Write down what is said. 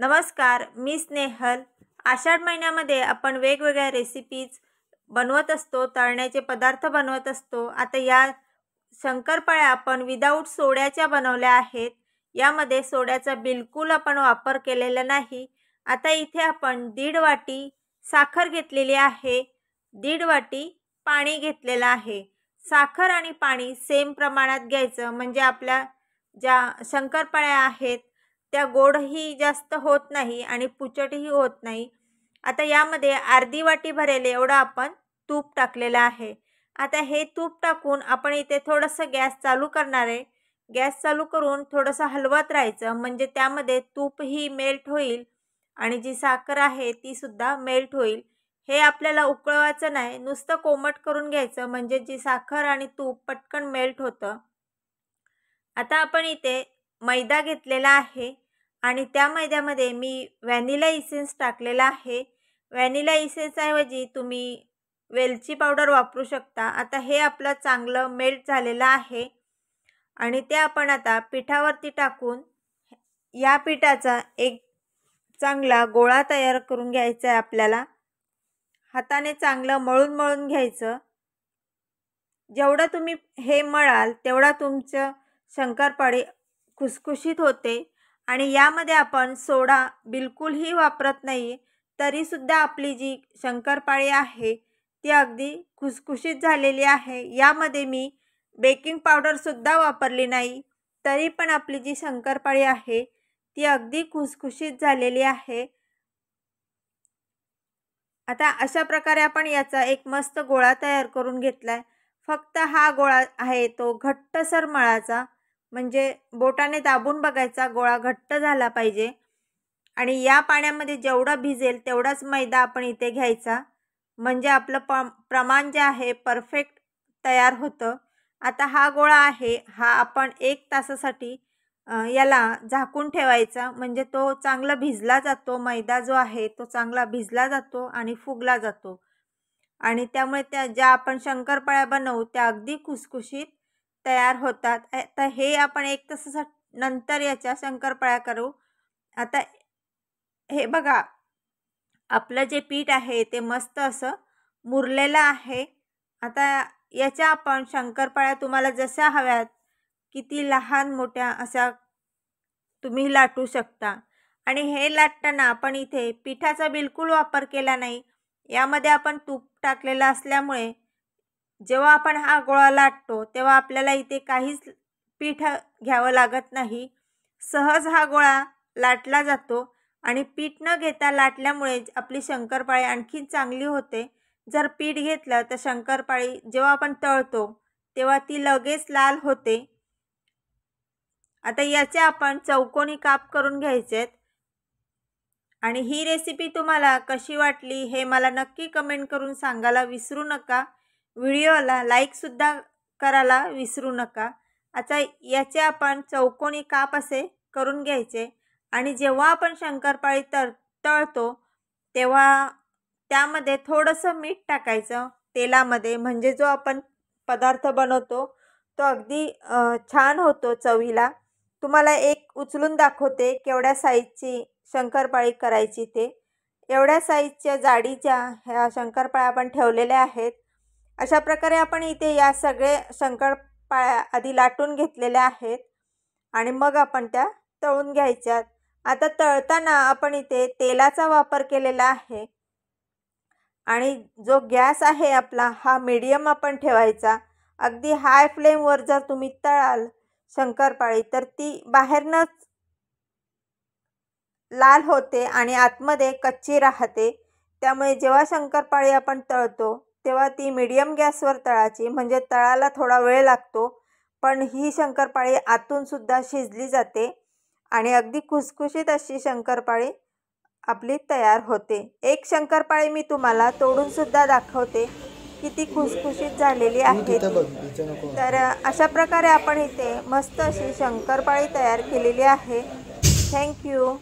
नमस्कार, मी स्नेहल। आषाढ महिन्यामध्ये आपण वेगवेगळ्या रेसिपीज बनवत असतो, तळण्याचे पदार्थ बनवत असतो। आता या शंकरपाळ्या आपण विदाऊट सोड्याच्या बनवल्या आहेत। यामध्ये सोड्याचा बिलकुल आपण वापर केलेला नाही। आता इथे आपण 1.5 वाटी साखर घेतलेली आहे, 1.5 वाटी पाणी घेतलेलं आहे। साखर आणि पाणी सेम प्रमाणात घ्यायचं, म्हणजे आपल्या ज्या शंकरपाळ्या आहेत त्या गोडही जास्त होत नाही आणि पुचटही होत नाही। आता यामध्ये अर्धी वाटी भरेल एवढं आपण तूप टाकलेलं आहे। आता हे तूप टाकून आपण इथे थोडंसं गॅस चालू करणार आहे। गॅस चालू करून थोडंसं हलवत राहायचं, म्हणजे त्यामध्ये तूपही मेल्ट होईल आणि जी साखर आहे ती सुद्धा मेल्ट होईल। हे आपल्याला उकळवायचं नाही, नुसतं कोमट करून घ्यायचं, म्हणजे जी साखर आणि तूप पटकन मेल्ट होतं। आता आपण इथे मैदा घेतलेला आहे आणि त्या मैद्यामध्ये मी व्हॅनिला इसेन्स टाकलेला आहे। व्हॅनिला इसेन्स ऐवजी तुम्ही वेलची पावडर वापरू शकता। आता हे आपलं चांगलं मेल्ट झालेलं आहे आणि ते आपण आता पिठावरती टाकून या पिठाचा एक चांगला गोळा तयार करून घ्यायचा आहे। आपल्याला हाताने चांगलं मळून मळून घ्यायचं। जेवढं तुम्ही हे मळाल तेवढा तुमचं शंकरपाळी खुसखुशीत होते। आणि यामध्ये आपण सोडा बिलकुलही वापरत नाही, तरी सुद्धा आपली जी शंकरपाळी आहे ती अगदी खुसखुशीत झालेली आहे। यामध्ये मी बेकिंग पावडर सुद्धा वापरली नाही, तरी पण आपली जी शंकरपाळी आहे ती अगदी खुसखुशीत झालेली आहे। आता अशा प्रकारे आपण याचा एक मस्त गोळा तयार करून घेतलाय। फक्त हा गोळा आहे तो घट्टसर मळायचा, म्हणजे बोटाने दाबून बघायचा, गोळा घट्ट झाला पाहिजे। आणि या पाण्यामध्ये जेवढा भिजेल तेवढाच मैदा आपण इथे घ्यायचा, म्हणजे आपलं प्रमाण जे आहे परफेक्ट तयार होतं। आता हा गोळा आहे हा आपण 1 तासासाठी याला झाकून ठेवायचा, म्हणजे तो चांगला भिजला जातो। मैदा जो आहे तो चांगला भिजला जातो आणि फुगला जातो आणि त्यामुळे त्या ज्या आपण शंकरपाळ्या बनवू त्या अगदी खुसखुशीत तयार होतात। तर हे आपण 1 तासानंतर याच्या शंकरपाळ्या करू। आता हे बघा, आपलं जे पीठ आहे ते मस्त असं मुरलेलं आहे। आता याच्या आपण शंकरपाळ्या तुम्हाला जशा हव्यात, किती लहान मोठ्या अशा तुम्ही लाटू शकता। आणि हे लाटताना आपण इथे पिठाचा बिलकुल वापर केला नाही, यामध्ये आपण तूप टाकलेलं असल्यामुळे जेव्हा आपण हा गोळा लाटतो तेव्हा आपल्याला इथे काहीच पीठ घ्यावं लागत नाही। सहज हा गोळा लाटला जातो आणि पीठ न घेता लाटल्यामुळे आपली शंकरपाळी आणखी चांगली होते। जर पीठ घेतलं तर शंकरपाळी जेव्हा आपण तळतो तेव्हा ती लगेच लाल होते। आता याचे आपण चौकोनी काप करून घ्यायचेत। आणि ही रेसिपी तुम्हाला कशी वाटली हे मला नक्की कमेंट करून सांगायला विसरू नका। व्हिडिओला लाईक सुद्धा करायला विसरू नका। आता याचे आपण चौकोनी काप असे करून घ्यायचे आणि जेव्हा आपण शंकरपाळी तळतो तेव्हा त्यामध्ये थोडंसं मीठ टाकायचं तेलामध्ये, म्हणजे जो आपण पदार्थ बनवतो तो अगदी छान होतो चवीला। तुम्हाला एक उचलून दाखवते केवढ्या साईजची शंकरपाळी करायची ते। एवढ्या साईजच्या जाडीच्या ह्या शंकरपाळ्या आपण ठेवलेल्या आहेत। अशा प्रकारे आपण इथे या सगळे शंकरपाळ्या आधी लाटून घेतलेल्या आहेत आणि मग आपण त्या तळून घ्यायच्यात। आता तळताना आपण इथे तेलाचा वापर केलेला आहे आणि जो गॅस आहे आपला हा मीडियम आपण ठेवायचा। अगदी हाय फ्लेमवर जर तुम्ही तळाल शंकरपाळी तर ती बाहेरनंच लाल होते आणि आतमध्ये कच्ची राहते। त्यामुळे जेव्हा शंकरपाळी आपण तळतो तेव्हा ती मीडियम गॅसवर तळायची, म्हणजे तळायला थोडा वेळ लागतो, पण ही शंकरपाळी आतून सुद्धा शिजली जाते आणि अगदी खुसखुशीत अशी शंकरपाळी आपली तयार होते। एक शंकरपाळी मी तुम्हाला तोडून सुद्धा दाखवते, किती खुसखुशीत झालेली आहे ती। तर अशा प्रकारे आपण इथे मस्त अशी शंकरपाळी तयार केलेली आहे। थँक्यू।